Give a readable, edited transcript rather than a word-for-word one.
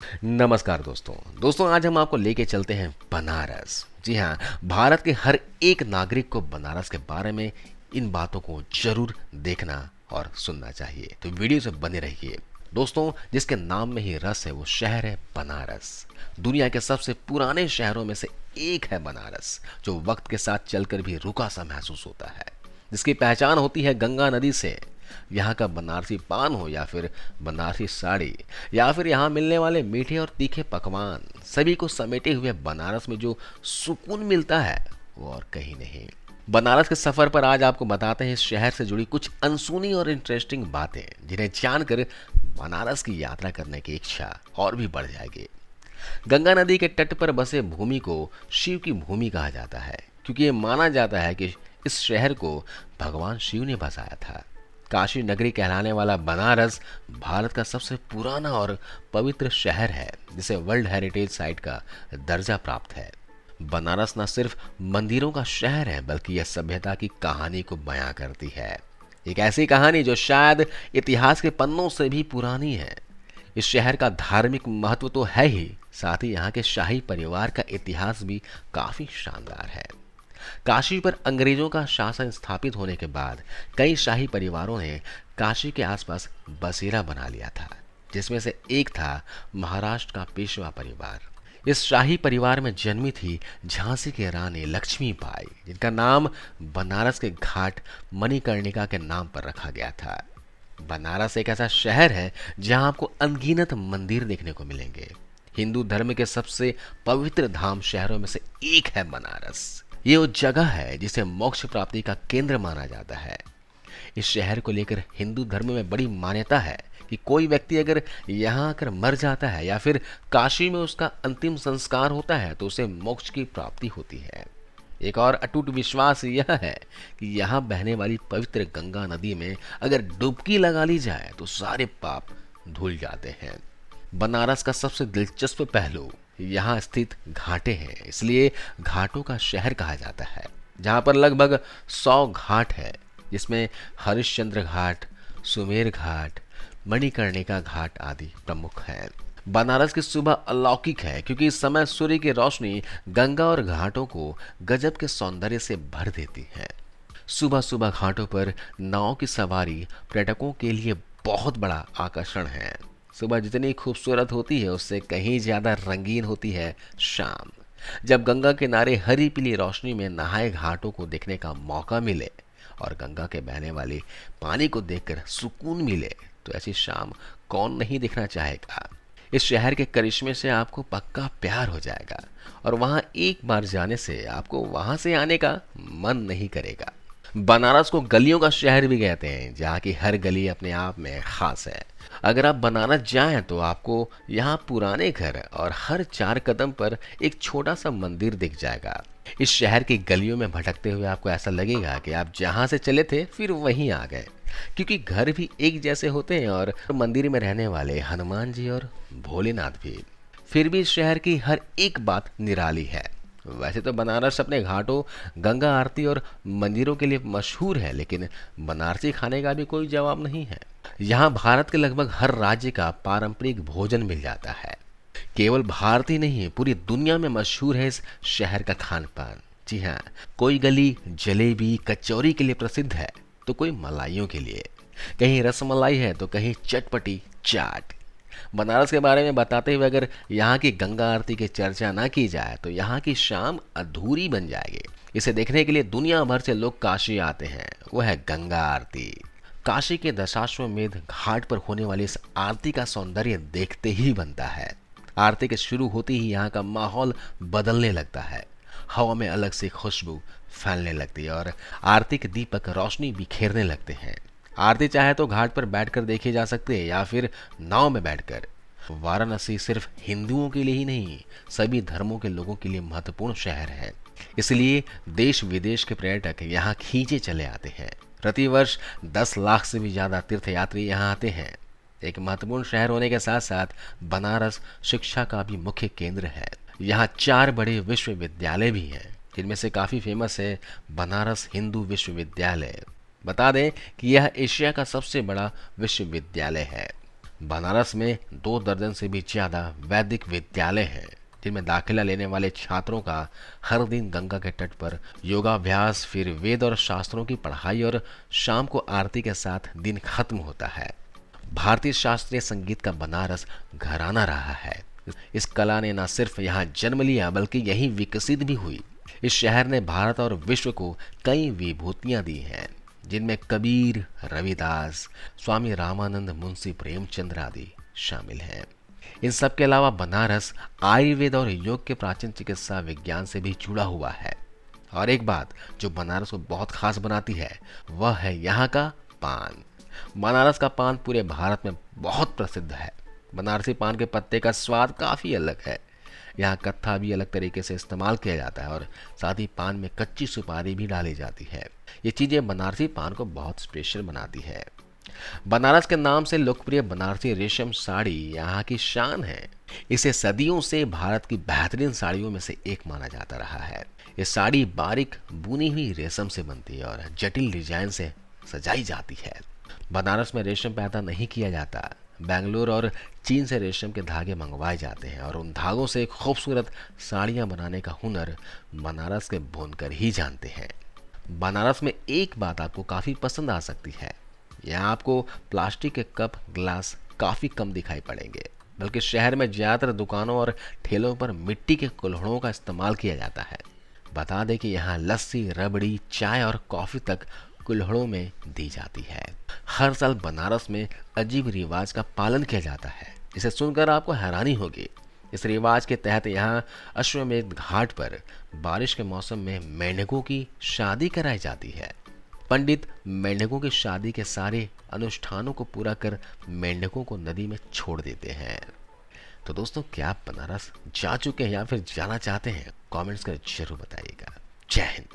नमस्कार दोस्तों आज हम आपको लेके चलते हैं बनारस। जी हाँ, भारत के हर एक नागरिक को बनारस के बारे में इन बातों को जरूर देखना और सुनना चाहिए, तो वीडियो से बने रहिए। दोस्तों, जिसके नाम में ही रस है वो शहर है बनारस। दुनिया के सबसे पुराने शहरों में से एक है बनारस, जो वक्त के साथ चलकर भी रुका सा महसूस होता है, जिसकी पहचान होती है गंगा नदी से। यहाँ का बनारसी पान हो या फिर बनारसी साड़ी या फिर यहाँ मिलने वाले मीठे और तीखे पकवान, सभी को समेटे हुए बनारस में जो सुकून मिलता है वो और कहीं नहीं। बनारस के सफर पर आज आपको बताते हैं इस शहर से जुड़ी कुछ अनसुनी और इंटरेस्टिंग बातें, जिन्हें जानकर बनारस की यात्रा करने की इच्छा और भी बढ़ जाएगी। गंगा नदी के तट पर बसे भूमि को शिव की भूमि कहा जाता है, क्योंकि ये माना जाता है कि इस शहर को भगवान शिव ने बसाया था। काशी नगरी कहलाने वाला बनारस भारत का सबसे पुराना और पवित्र शहर है, जिसे वर्ल्ड हेरिटेज साइट का दर्जा प्राप्त है। बनारस न सिर्फ मंदिरों का शहर है, बल्कि यह सभ्यता की कहानी को बयां करती है। एक ऐसी कहानी जो शायद इतिहास के पन्नों से भी पुरानी है। इस शहर का धार्मिक महत्व तो है ही, साथ ही यहाँ के शाही परिवार का इतिहास भी काफी शानदार है। काशी पर अंग्रेजों का शासन स्थापित होने के बाद कई शाही परिवारों ने काशी के आसपास बसेरा बना लिया था, जिसमें से एक था महाराष्ट्र का पेशवा परिवार। इस शाही परिवार में जन्मी थी झांसी की रानी लक्ष्मीबाई, जिनका नाम बनारस के घाट मणिकर्णिका के नाम पर रखा गया था। बनारस एक ऐसा शहर है जहां आपको अनगिनत मंदिर देखने को मिलेंगे। हिंदू धर्म के सबसे पवित्र धाम शहरों में से एक है बनारस। ये वो जगह है जिसे मोक्ष प्राप्ति का केंद्र माना जाता है। इस शहर को लेकर हिंदू धर्म में बड़ी मान्यता है कि कोई व्यक्ति अगर यहाँ आकर मर जाता है या फिर काशी में उसका अंतिम संस्कार होता है तो उसे मोक्ष की प्राप्ति होती है। एक और अटूट विश्वास यह है कि यहाँ बहने वाली पवित्र गंगा नदी में अगर डुबकी लगा ली जाए तो सारे पाप धुल जाते हैं। बनारस का सबसे दिलचस्प पहलू यहाँ स्थित घाटे हैं, इसलिए घाटों का शहर कहा जाता है। जहाँ पर लगभग 100 घाट है, जिसमें हरिश्चंद्र घाट, सुमेर घाट, मणिकर्णिका घाट आदि प्रमुख हैं। बनारस की सुबह अलौकिक है, क्योंकि इस समय सूर्य की रोशनी गंगा और घाटों को गजब के सौंदर्य से भर देती है। सुबह सुबह घाटों पर नाव की सवारी पर्यटकों के लिए बहुत बड़ा आकर्षण है। सुबह जितनी खूबसूरत होती है, उससे कहीं ज्यादा रंगीन होती है शाम, जब गंगा किनारे हरी पीली रोशनी में नहाए घाटों को देखने का मौका मिले और गंगा के बहने वाले पानी को देखकर सुकून मिले, तो ऐसी शाम कौन नहीं देखना चाहेगा। इस शहर के करिश्मे से आपको पक्का प्यार हो जाएगा और वहां एक बार जाने से आपको वहां से आने का मन नहीं करेगा। बनारस को गलियों का शहर भी कहते हैं, जहाँ की हर गली अपने आप में खास है। अगर आप बनारस जाएं तो आपको यहाँ पुराने घर और हर 4 कदम पर एक छोटा सा मंदिर दिख जाएगा। इस शहर की गलियों में भटकते हुए आपको ऐसा लगेगा कि आप जहाँ से चले थे फिर वहीं आ गए, क्योंकि घर भी एक जैसे होते हैं और मंदिर में रहने वाले हनुमान जी और भोलेनाथ भी। फिर भी इस शहर की हर एक बात निराली है। वैसे तो बनारस अपने घाटों, गंगा आरती और मंदिरों के लिए मशहूर है, लेकिन बनारसी खाने का भी कोई जवाब नहीं है। यहाँ भारत के लगभग हर राज्य का पारंपरिक भोजन मिल जाता है। केवल भारत ही नहीं, पूरी दुनिया में मशहूर है इस शहर का खान पान। जी हाँ, कोई गली जलेबी कचौरी के लिए प्रसिद्ध है तो कोई मलाइयों के लिए, कहीं रसमलाई है तो कहीं चटपटी चाट। बनारस के बारे में बताते हुए अगर यहाँ की गंगा आरती की चर्चा ना की जाए तो यहाँ की शाम अधूरी बन जाएगी। इसे देखने के लिए दुनिया भर से लोग काशी आते हैं, वो है गंगा आरती। काशी के दशाश्वमेध घाट पर होने वाली इस आरती का सौंदर्य देखते ही बनता है। आरती के शुरू होते ही यहाँ का माहौल बदलने लगता है। हवा में अलग से खुशबू फैलने लगती है और आरती के दीपक रोशनी बिखेरने लगते हैं। आरती चाहे तो घाट पर बैठकर देखी जा सकती है या फिर नाव में बैठकर। वाराणसी सिर्फ हिंदुओं के लिए ही नहीं, सभी धर्मों के लोगों के लिए महत्वपूर्ण शहर है। इसलिए देश विदेश के पर्यटक यहाँ खींचे चले आते हैं। प्रतिवर्ष 10 लाख से भी ज्यादा तीर्थयात्री यहाँ आते हैं। एक महत्वपूर्ण शहर होने के साथ साथ बनारस शिक्षा का भी मुख्य केंद्र है। यहाँ 4 बड़े विश्वविद्यालय भी हैं, जिनमें से काफी फेमस है बनारस हिंदू विश्वविद्यालय। बता दें कि यह एशिया का सबसे बड़ा विश्वविद्यालय है। बनारस में 2 दर्जन से भी ज्यादा वैदिक विद्यालय हैं, जिनमें दाखिला लेने वाले छात्रों का हर दिन गंगा के तट पर योगाभ्यास, फिर वेद और शास्त्रों की पढ़ाई और शाम को आरती के साथ दिन खत्म होता है। भारतीय शास्त्रीय संगीत का बनारस घराना रहा है। इस कला ने न सिर्फ यहाँ जन्म लिया बल्कि यहीं विकसित भी हुई। इस शहर ने भारत और विश्व को कई विभूतियां दी हैं, जिनमें कबीर, रविदास, स्वामी रामानंद, मुंशी प्रेमचंद्र आदि शामिल हैं। इन सब के अलावा बनारस आयुर्वेद और योग के प्राचीन चिकित्सा विज्ञान से भी जुड़ा हुआ है। और एक बात जो बनारस को बहुत खास बनाती है वह है यहाँ का पान। बनारस का पान पूरे भारत में बहुत प्रसिद्ध है। बनारसी पान के पत्ते का स्वाद काफ़ी अलग है। यहाँ कत्था भी अलग तरीके से इस्तेमाल किया जाता है और साथ ही पान में कच्ची सुपारी भी डाली जाती है। ये चीज़ें बनारसी पान को बहुत स्पेशल बनाती है। बनारस के नाम से लोकप्रिय बनारसी रेशम साड़ी यहाँ की शान है। इसे सदियों से भारत की बेहतरीन साड़ियों में से एक माना जाता रहा है। ये साड़ी बारीक बुनी हुई रेशम से बनती है और जटिल डिजाइन से सजाई जाती है। बनारस में रेशम पैदा नहीं किया जाता। बेंगलुरु और चीन से रेशम के धागे मंगवाए जाते हैं और उन धागों से खूबसूरत साड़ियाँ बनाने का हुनर बनारस के बुनकर ही जानते हैं। बनारस में एक बात आपको काफ़ी पसंद आ सकती है। यहाँ आपको प्लास्टिक के कप, ग्लास काफ़ी कम दिखाई पड़ेंगे, बल्कि शहर में ज़्यादातर दुकानों और ठेलों पर मिट्टी के कुल्हड़ों का इस्तेमाल किया जाता है। बता दें कि यहाँ लस्सी, रबड़ी, चाय और कॉफ़ी तक कुल्हड़ों में दी जाती है। हर साल बनारस में अजीब रिवाज का पालन किया जाता है। इसे सुनकर आपको हैरानी होगी। इस रिवाज के तहत यहाँ अश्वमेध घाट पर बारिश के मौसम में मेंढकों की शादी कराई जाती है। पंडित मेंढकों की शादी के सारे अनुष्ठानों को पूरा कर मेंढकों को नदी में छोड़ देते हैं। तो दोस्तों, क्या आप बनारस जा चुके हैं या फिर जाना चाहते हैं? कमेंट्स कर जरूर बताइएगा। जय हिंद।